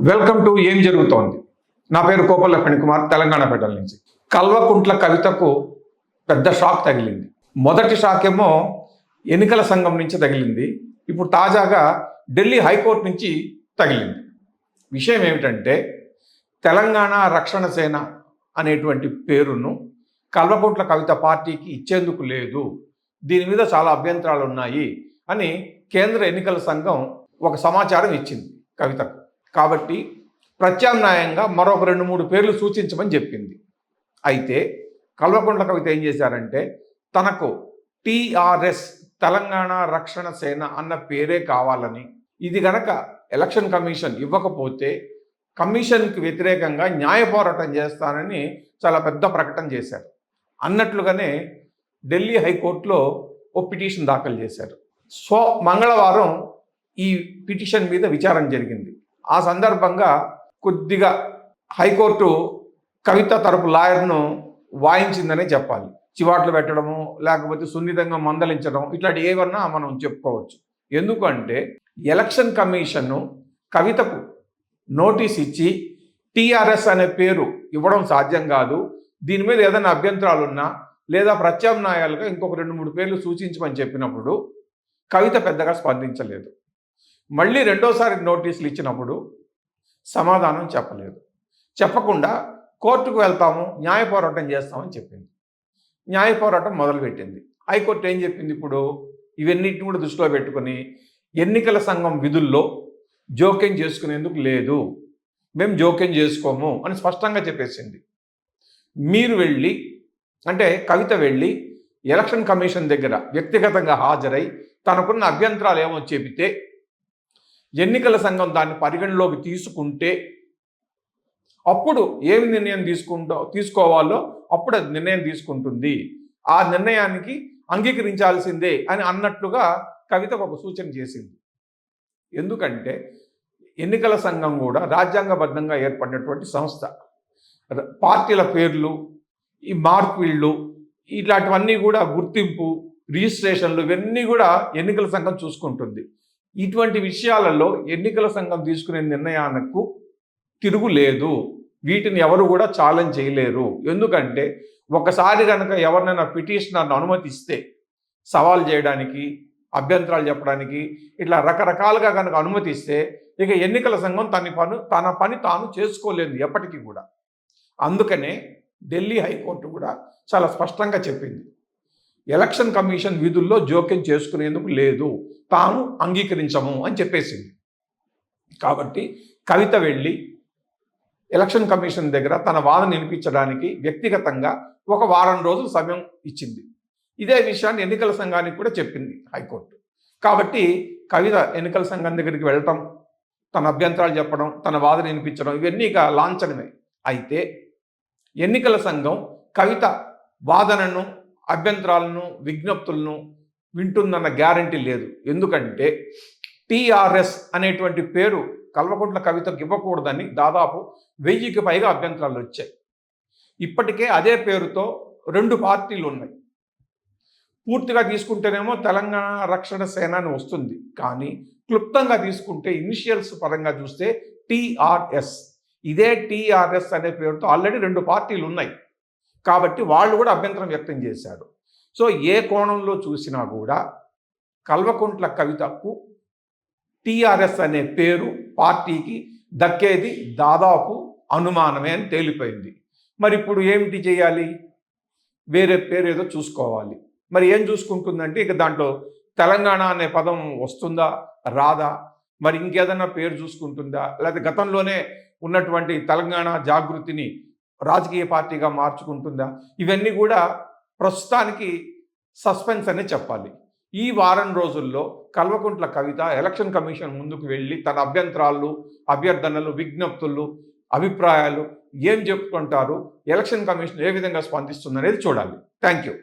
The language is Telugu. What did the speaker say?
వెల్కమ్ టు ఏం జరుగుతోంది. నా పేరు కోపల్ల ఫణికుమార్, తెలంగాణ ఫెడరల్ నుంచి. కల్వకుంట్ల కవితకు పెద్ద షాక్ తగిలింది. మొదటి షాక్ ఏమో ఎన్నికల సంఘం నుంచి తగిలింది. ఇప్పుడు తాజాగా ఢిల్లీ హైకోర్టు నుంచి తగిలింది. విషయం ఏమిటంటే, తెలంగాణ రక్షణ సేన అనేటువంటి పేరును కల్వకుంట్ల కవిత పార్టీకి ఇచ్చేందుకు లేదు, దీని మీద చాలా అభ్యంతరాలు ఉన్నాయి అని కేంద్ర ఎన్నికల సంఘం ఒక సమాచారం ఇచ్చింది కవితకు. కాబట్టి ప్రత్యామ్నాయంగా మరొక 2-3 పేర్లు సూచించమని చెప్పింది. అయితే కల్వకుంట్ల కవిత ఏం చేశారంటే, తనకు టీఆర్ఎస్ తెలంగాణ రక్షణ సేన అన్న పేరే కావాలని, ఇది గనక ఎలక్షన్ కమిషన్ ఇవ్వకపోతే కమిషన్కి వ్యతిరేకంగా న్యాయ పోరాటం చేస్తానని చాలా పెద్ద ప్రకటన చేశారు. అన్నట్లుగానే ఢిల్లీ హైకోర్టులో ఓ పిటిషన్ దాఖలు చేశారు. సో మంగళవారం ఈ పిటిషన్ మీద విచారణ జరిగింది. ఆ సందర్భంగా కొద్దిగా హైకోర్టు కవిత తరపు లాయర్ను వాయించిందనే చెప్పాలి. చివాట్లు పెట్టడము, లేకపోతే సున్నితంగా మందలించడం, ఇట్లాంటి ఏమన్నా మనం చెప్పుకోవచ్చు. ఎందుకంటే ఎలక్షన్ కమిషన్ను కవితకు నోటీస్ ఇచ్చి టీఆర్ఎస్ అనే పేరు ఇవ్వడం సాధ్యం కాదు, దీని మీద ఏదైనా అభ్యంతరాలు ఉన్నా లేదా ప్రత్యామ్నాయాలుగా ఇంకొక 2-3 పేర్లు సూచించమని చెప్పినప్పుడు కవిత పెద్దగా స్పందించలేదు. మళ్ళీ రెండోసారి నోటీసులు ఇచ్చినప్పుడు సమాధానం చెప్పలేదు. చెప్పకుండా కోర్టుకు వెళ్తాము, న్యాయ పోరాటం చేస్తామని చెప్పింది. న్యాయ పోరాటం మొదలుపెట్టింది. హైకోర్టు ఏం చెప్పింది? ఇప్పుడు ఇవన్నిటిని కూడా దృష్టిలో పెట్టుకొని ఎన్నికల సంఘం విధుల్లో జోక్యం చేసుకునేందుకు లేదు, మేము జోక్యం చేసుకోము అని స్పష్టంగా చెప్పేసింది. మీరు వెళ్ళి, అంటే కవిత వెళ్ళి ఎలక్షన్ కమిషన్ దగ్గర వ్యక్తిగతంగా హాజరై తనకున్న అభ్యంతరాలు ఏమో చెబితే ఎన్నికల సంఘం దాన్ని పరిగణలోకి తీసుకుంటే అప్పుడు ఏమి నిర్ణయం తీసుకోవాలో అప్పుడు అది నిర్ణయం తీసుకుంటుంది. ఆ నిర్ణయానికి అంగీకరించాల్సిందే అని అన్నట్లుగా కవితకు ఒక సూచన చేసింది. ఎందుకంటే ఎన్నికల సంఘం కూడా రాజ్యాంగబద్ధంగా ఏర్పడినటువంటి సంస్థ. పార్టీల పేర్లు, ఈ మార్పిళ్ళు, ఇట్లాంటివన్నీ కూడా గుర్తింపు, రిజిస్ట్రేషన్లు, ఇవన్నీ కూడా ఎన్నికల సంఘం చూసుకుంటుంది. ఇటువంటి విషయాలలో ఎన్నికల సంఘం తీసుకునే నిర్ణయాలకు తిరుగులేదు. వీటిని ఎవరు కూడా ఛాలెంజ్ చేయలేరు. ఎందుకంటే ఒకసారి కనుక ఎవరినైనా పిటిషనర్ను అనుమతిస్తే సవాల్ చేయడానికి, అభ్యంతరాలు చెప్పడానికి, ఇట్లా రకరకాలుగా కనుక అనుమతిస్తే ఇక ఎన్నికల సంఘం తన పని తాను చేసుకోలేదు ఎప్పటికీ కూడా. అందుకనే ఢిల్లీ హైకోర్టు కూడా చాలా స్పష్టంగా చెప్పింది, ఎలక్షన్ కమిషన్ విధుల్లో జోక్యం చేసుకునేందుకు లేదు, తాము అంగీకరించము అని చెప్పేసింది. కాబట్టి కవిత వెళ్ళి ఎలక్షన్ కమిషన్ దగ్గర తన వాదన వినిపించడానికి వ్యక్తిగతంగా ఒక వారం రోజులు సమయం ఇచ్చింది. ఇదే విషయాన్ని ఎన్నికల సంఘానికి కూడా చెప్పింది హైకోర్టు. కాబట్టి కవిత ఎన్నికల సంఘం దగ్గరికి వెళ్ళటం, తన అభ్యంతరాలు చెప్పడం, తన వాదన వినిపించడం, ఇవన్నీ ఇక లాంఛనమే. అయితే ఎన్నికల సంఘం కవిత వాదనను, అభ్యంతరాలను, విజ్ఞప్తులను వింటుందన్న గ్యారంటీ లేదు. ఎందుకంటే టీఆర్ఎస్ అనేటువంటి పేరు కల్వకుంట్ల కవితకు ఇవ్వకూడదని దాదాపు 1000కి పైగా అభ్యంతరాలు వచ్చాయి. ఇప్పటికే అదే పేరుతో 2 పార్టీలు ఉన్నాయి. పూర్తిగా తీసుకుంటేనేమో తెలంగాణ రక్షణ సేన అని వస్తుంది, కానీ క్లుప్తంగా తీసుకుంటే ఇనిషియల్స్ పరంగా చూస్తే టీఆర్ఎస్. ఇదే టీఆర్ఎస్ అనే పేరుతో ఆల్రెడీ 2 పార్టీలు ఉన్నాయి. కాబట్టి వాళ్ళు కూడా అభ్యంతరం వ్యక్తం చేశారు. సో ఏ కోణంలో చూసినా కూడా కల్వకుంట్ల కవితకు టీఆర్ఎస్ అనే పేరు పార్టీకి దక్కేది దాదాపు అనుమానమే అని తేలిపోయింది. మరి ఇప్పుడు ఏమిటి చేయాలి? వేరే పేరు ఏదో చూసుకోవాలి. మరి ఏం చూసుకుంటుందంటే, ఇక దాంట్లో తెలంగాణ అనే పదం వస్తుందా, రాదా, మరి ఇంకేదన్నా పేరు చూసుకుంటుందా, లేకపోతే గతంలోనే ఉన్నటువంటి తెలంగాణ జాగృతిని రాజకీయ పార్టీగా మార్చుకుంటుందా? ఇవన్నీ కూడా ప్రస్తుతానికి సస్పెన్స్ అనే చెప్పాలి. ఈ వారం రోజుల్లో కల్వకుంట్ల కవిత ఎలక్షన్ కమిషన్ ముందుకు వెళ్ళి తన అభ్యంతరాలు, అభ్యర్థనలు, విజ్ఞప్తులు, అభిప్రాయాలు ఏం చెప్పుకుంటారు, ఎలక్షన్ కమిషన్ ఏ విధంగా స్పందిస్తుంది అనేది చూడాలి. Thank you.